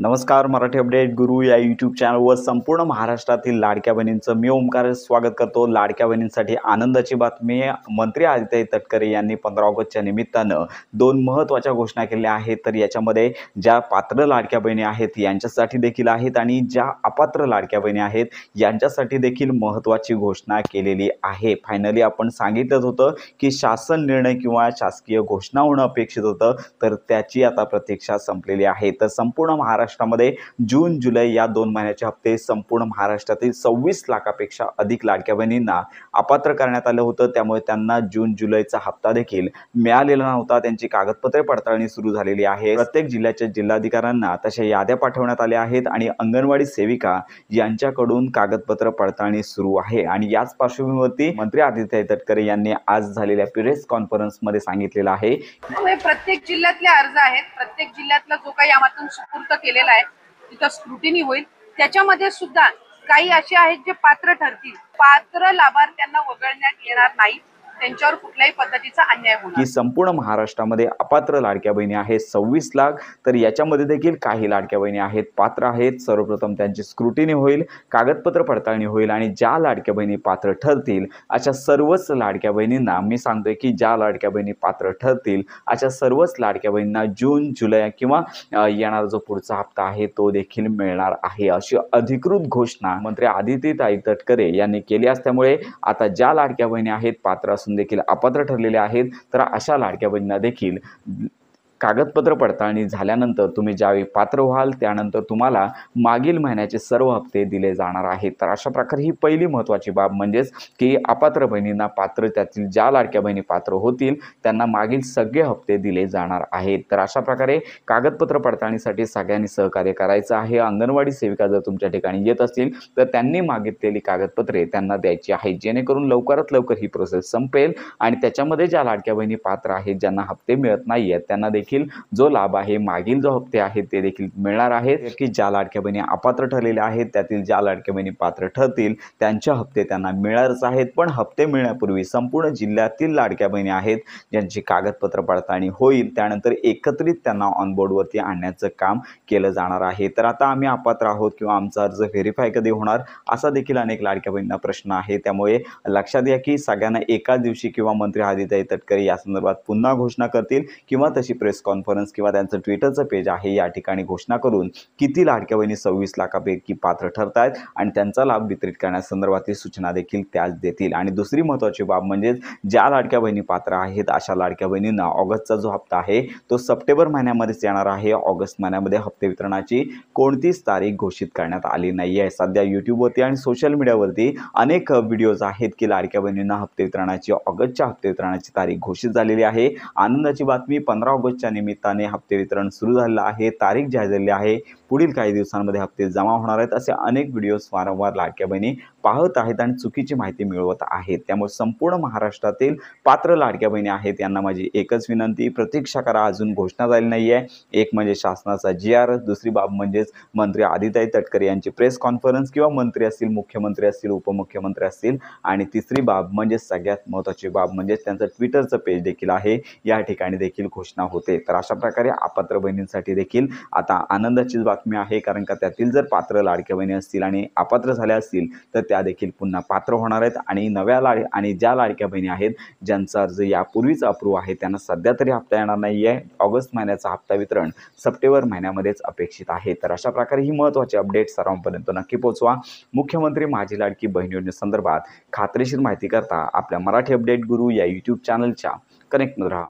नमस्कार. मराठी अपडेट गुरु या यूट्यूब चॅनलवर संपूर्ण महाराष्ट्रातील लाडक्या बहिणींचं मी ओमकार स्वागत करतो. लाडक्या बहिणींसाठी आनंदाची बातमी. मंत्री आदित्य तटकरे यांनी 15 ऑगस्टच्या निमित्तानं 2 महत्त्वाच्या घोषणा केल्या आहेत. तर याच्यामध्ये ज्या पात्र लाडक्या बहिणी आहेत यांच्यासाठी देखील आहेत आणि ज्या अपात्र लाडक्या बहिणी आहेत यांच्यासाठी देखील महत्त्वाची घोषणा केलेली आहे. फायनली आपण सांगितलं होतं की शासन निर्णय किंवा शासकीय घोषणा होणं अपेक्षित होतं, तर त्याची आता प्रतीक्षा संपलेली आहे. तर संपूर्ण महाराष्ट्रामध्ये जून जुलै या 2 महिन्याचे हप्ते संपूर्ण महाराष्ट्रातील 26 लाखापेक्षा अधिक लाडक्या बहिणींना अपात्र करण्यात आलं होतं. त्यामुळे त्यांना जून जुलैचा हप्ता देखील मिळालेला नव्हता. त्यांची कागदपत्रे पडताळणी सुरू झालेली आहे. प्रत्येक जिल्ह्याच्या जिल्हाधिकाऱ्यांना तशा याद्या पाठवण्यात आल्या आहेत आणि अंगणवाडी सेविका यांच्याकडून कागदपत्र पडताळणी सुरू आहे. आणि याच पार्श्वभूमीवरती मंत्री आदित्य तटकरे यांनी आज झालेल्या प्रेस कॉन्फरन्समध्ये सांगितलेलं आहे. प्रत्येक जिल्ह्यातले अर्ज आहेत, प्रत्येक जिल्ह्यातला जो काही यामधून सुपूर्द केलेला आहे तिथं स्क्रुटिनी होईल. त्याच्यामध्ये सुद्धा काही असे आहेत जे पात्र ठरतील. पात्र लाभार्थ्यांना वगळण्यात येणार नाही, त्यांच्यावर कुठल्याही पद्धतीचा अन्याय होणार की संपूर्ण महाराष्ट्रामध्ये अपात्र लाडक्या बहिणी आहेत 26 लाख. तर याच्यामध्ये देखील काही लाडक्या बहिणी आहेत पात्र आहेत. सर्वप्रथम त्यांची स्क्रुटिनी होईल, कागदपत्र पडताळणी होईल आणि ज्या लाडक्या बहिणी पात्र ठरतील अशा सर्वच लाडक्या बहिणींना मी सांगतोय की ज्या लाडक्या बहिणी पात्र ठरतील अशा सर्वच लाडक्या बहिणींना जून जुलै किंवा येणारा जो पुढचा हप्ता आहे तो देखील मिळणार आहे, अशी अधिकृत घोषणा मंत्री आदित्य तटकरे यांनी केली असल्यामुळे आता ज्या लाडक्या बहिणी आहेत पात्र देखील अपात्र ठरलेले आहेत, तर अशा लाडक्या बहिणींना देखील कागदपत्र पडताळणी झाल्यानंतर तुम्ही ज्यावेळी पात्र व्हाल त्यानंतर तुम्हाला मागील महिन्याचे सर्व हप्ते दिले जाणार आहेत. तर अशा प्रकारे ही पहिली महत्त्वाची बाब म्हणजेच की अपात्र बहिणींना पात्र त्यातील ज्या लाडक्या बहिणी पात्र होतील त्यांना मागील सगळे हप्ते दिले जाणार आहेत. तर अशा प्रकारे कागदपत्र पडताळणीसाठी सगळ्यांनी सहकार्य करायचं आहे. अंगणवाडी सेविका जर तुमच्या ठिकाणी येत असतील तर त्यांनी मागितलेली कागदपत्रे त्यांना द्यायची आहेत, जेणेकरून लवकरात लवकर ही प्रोसेस संपेल आणि त्याच्यामध्ये ज्या लाडक्या बहिणी पात्र आहेत ज्यांना हप्ते मिळत नाही आहेत त्यांना देखील जो लाभ आहे मागील जो हप्ते आहेत ते देखील मिळणार आहेत. की ज्या लाडक्या बहिणी अपात्र ठरलेल्या आहेत त्यातील ज्या लाडक्या बहिणी पात्र ठरतील त्यांचे हप्ते त्यांना मिळणारच आहेत. पण हप्ते मिळण्यापूर्वी संपूर्ण जिल्ह्यातील लाडक्या बहिणी आहेत ज्यांची कागदपत्र पडताळणी होईल त्यानंतर एकत्रित त्यांना ऑनबोर्डवरती आणण्याचं काम केलं जाणार आहे. तर आता आम्ही अपात्र आहोत किंवा आमचा अर्ज व्हेरीफाय कधी होणार असा देखील अनेक लाडक्या बहिणींना प्रश्न आहे. त्यामुळे लक्षात घ्या की सगळ्यांना एकाच दिवशी किंवा मंत्री आदित्य तटकरे या संदर्भात पुन्हा घोषणा करतील किंवा तशी प्रेस कॉन्फरन्स किंवा त्यांचं ट्विटरचं पेज आहे या ठिकाणी घोषणा करून किती लाडक्या बहिणी 26 लाखापैकी पात्र ठरत आहेत आणि त्यांचा लाभ वितरित करण्यासंदर्भातील सूचना देखील त्याच देतील. आणि दुसरी महत्त्वाची बाब म्हणजे ज्या लाडक्या बहिणी पात्र आहेत अशा लाडक्या बहिणींना ऑगस्टचा जो हप्ता आहे तो सप्टेंबर महिन्यामध्येच येणार आहे. ऑगस्ट महिन्यामध्ये हप्ते वितरणाची कोणतीच तारीख घोषित करण्यात आली नाही आहे. सध्या यूट्यूबवरती आणि सोशल मीडियावरती अनेक व्हिडिओज आहेत की लाडक्या बहिणींना हप्ते वितरणाची ऑगस्टच्या हप्ते वितरणाची तारीख घोषित झालेली आहे. आनंदाची बातमी 15 ऑगस्टच्या निमित्ताने हप्ते वितरण सुरू झालेलं आहे. तारीख जाहीर झालेली आहे. पुढील काही दिवसांमध्ये हप्ते जमा होणार आहेत. असे अनेक व्हिडिओज वारंवार लाडक्या बहिणी पाहत आहेत आणि चुकीची माहिती मिळवत आहेत. त्यामुळे संपूर्ण महाराष्ट्रातील पात्र लाडक्या बहिणी आहेत यांना माझी एकच विनंती, प्रतीक्षा करा. अजून घोषणा झाली नाही आहे. एक म्हणजे शासनाचा GR, दुसरी बाब म्हणजेच मंत्री आदित्य तटकरे यांची प्रेस कॉन्फरन्स किंवा मंत्री असतील, मुख्यमंत्री असतील, उपमुख्यमंत्री असतील आणि तिसरी बाब म्हणजे सगळ्यात महत्त्वाची बाब म्हणजे त्यांचं ट्विटरचं पेज देखील आहे, या ठिकाणी देखील घोषणा होते. तर अशा प्रकारे अपात्र बहिणींसाठी देखील आता आनंदाचीच बातमी आहे, कारण का त्यातील जर पात्र लाडक्या बहिणी असतील आणि अपात्र झाल्या असतील तर त्या देखील पुन्हा पात्र होणार आहेत. आणि आणि ज्या लाडक्या बहिणी आहेत ज्यांचा अर्ज यापूर्वीच अप्रूव्ह आहे त्यांना सध्या तरी हप्ता येणार नाही आहे. ऑगस्ट महिन्याचा हप्ता वितरण सप्टेंबर महिन्यामध्येच अपेक्षित आहे. तर अशा प्रकारे ही महत्त्वाची अपडेट सर्वांपर्यंत नक्की पोहोचवा. मुख्यमंत्री माझी लाडकी बहीण योजनेसंदर्भात खात्रीशीर माहिती करता आपल्या मराठी अपडेट गुरु या यूट्यूब चॅनलच्या कनेक्टमध्ये राहा.